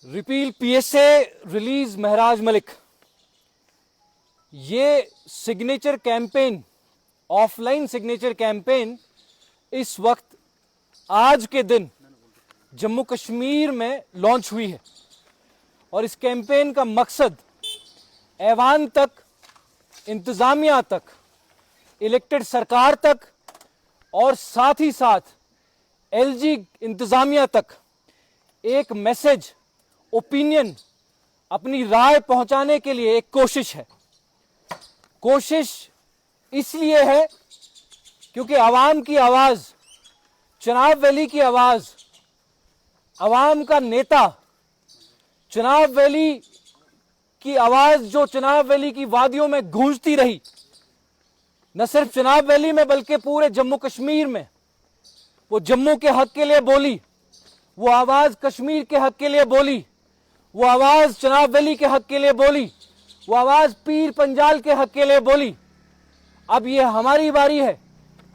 Repeal PSA release महराज मलिक, ये signature campaign, offline signature campaign इस वक्त आज के दिन जम्मू कश्मीर में लॉन्च हुई है और इस कैंपेन का मकसद ऐवान तक, इंतजामिया तक, इलेक्टेड सरकार तक और साथ ही साथ एलजी इंतजामिया तक एक मैसेज, ओपिनियन, अपनी राय पहुंचाने के लिए एक कोशिश है। कोशिश इसलिए है क्योंकि आवाम की आवाज, चनाब वैली की आवाज, आवाम का नेता, चनाब वैली की आवाज जो चनाब वैली की वादियों में गूंजती रही, न सिर्फ चनाब वैली में बल्कि पूरे जम्मू कश्मीर में। वो जम्मू के हक के लिए बोली, वो आवाज कश्मीर के हक के लिए बोली, वो आवाज चनाब वैली के हक के लिए बोली, वो आवाज पीर पंजाल के हक के लिए बोली। अब ये हमारी बारी है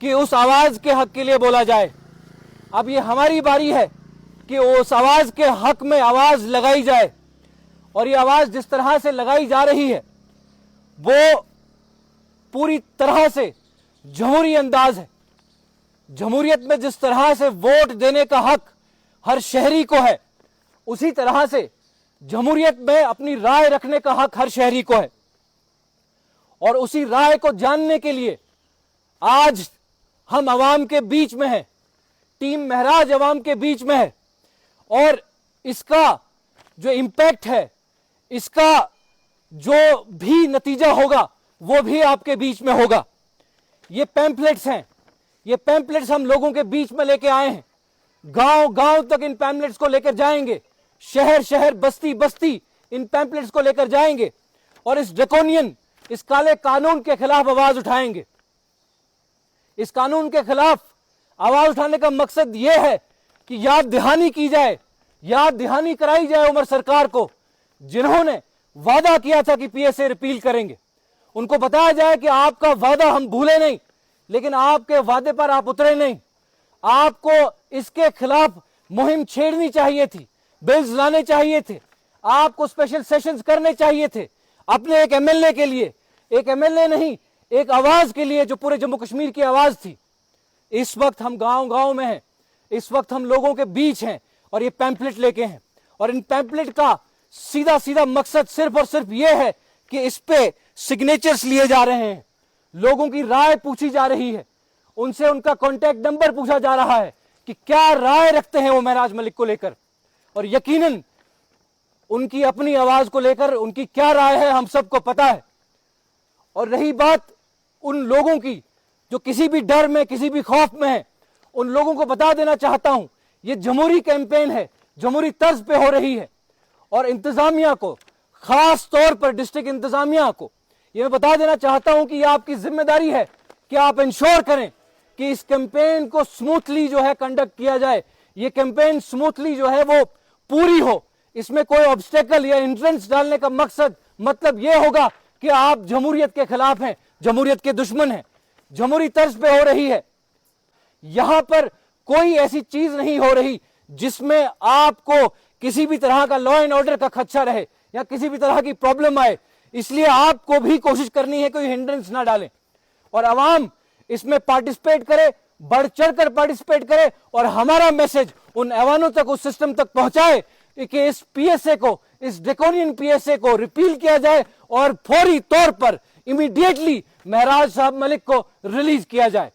कि उस आवाज के हक के लिए बोला जाए। अब ये हमारी बारी है कि उस आवाज के हक में आवाज लगाई जाए। और ये आवाज जिस तरह से लगाई जा रही है वो पूरी तरह से जमहूरी अंदाज है। जमहूरियत में जिस तरह से वोट देने का हक हर शहरी को है, उसी तरह से जमहूरियत में अपनी राय रखने का हक हर शहरी को है। और उसी राय को जानने के लिए आज हम अवाम के बीच में हैं, टीम महराज अवाम के बीच में है। और इसका जो इम्पैक्ट है, इसका जो भी नतीजा होगा वो भी आपके बीच में होगा। ये पैम्पलेट्स हैं, ये पैम्पलेट्स हम लोगों के बीच में लेके आए हैं। गांव गांव तक इन पैम्पलेट्स को लेकर जाएंगे, शहर शहर, बस्ती बस्ती इन पैम्पलेट्स को लेकर जाएंगे और इस ड्रैकोनियन, इस काले कानून के खिलाफ आवाज उठाएंगे। इस कानून के खिलाफ आवाज उठाने का मकसद यह है कि याद दहानी की जाए, याद दहानी कराई जाए उमर सरकार को, जिन्होंने वादा किया था कि पीएसए रिपील करेंगे। उनको बताया जाए कि आपका वादा हम भूले नहीं, लेकिन आपके वादे पर आप उतरे नहीं। आपको इसके खिलाफ मुहिम छेड़नी चाहिए थी, बिल्स लाने चाहिए थे, आपको स्पेशल सेशंस करने चाहिए थे अपने एक एमएलए के लिए, एक एमएलए नहीं, एक आवाज के लिए जो पूरे जम्मू कश्मीर की आवाज थी। इस वक्त हम गांव गांव में हैं, इस वक्त हम लोगों के बीच हैं और ये पैम्पलेट लेके हैं। और इन पैम्पलेट का सीधा सीधा मकसद सिर्फ और सिर्फ ये है कि इस पे सिग्नेचर्स लिए जा रहे हैं, लोगों की राय पूछी जा रही है, उनसे उनका कॉन्टैक्ट नंबर पूछा जा रहा है कि क्या राय रखते हैं वो महराज मलिक को लेकर। और यकीनन उनकी अपनी आवाज को लेकर उनकी क्या राय है हम सबको पता है। और रही बात उन लोगों की जो किसी भी डर में, किसी भी खौफ में है, उन लोगों को बता देना चाहता हूं, ये जमहूरी कैंपेन है, जमहूरी तर्ज पे हो रही है। और इंतजामिया को, खास तौर पर डिस्ट्रिक्ट इंतजामिया को ये मैं बता देना चाहता हूं कि ये आपकी जिम्मेदारी है कि आप इंश्योर करें कि इस कैंपेन को स्मूथली जो है कंडक्ट किया जाए। ये कैंपेन स्मूथली जो है वो पूरी हो, इसमें कोई ऑब्स्टेकल या हिंड्रेंस डालने का मतलब ये होगा कि आप जमहूरियत के खिलाफ हैं, जमहूरियत के दुश्मन हैं। जमहूरी तर्ज पे हो रही है, यहां पर कोई ऐसी चीज नहीं हो रही जिसमें आपको किसी भी तरह का लॉ एंड ऑर्डर का खदशा रहे या किसी भी तरह की प्रॉब्लम आए। इसलिए आपको भी कोशिश करनी है कोई हिंड्रेंस ना डालें और आवाम इसमें पार्टिसिपेट करे, बढ़ चढ़कर पार्टिसिपेट करे और हमारा मैसेज उन ऐवानों तक, उस सिस्टम तक पहुंचाए कि इस पीएसए को, इस ड्रैकोनियन पीएसए को रिपील किया जाए और फौरी तौर पर इमीडिएटली महराज साहब मलिक को रिलीज किया जाए।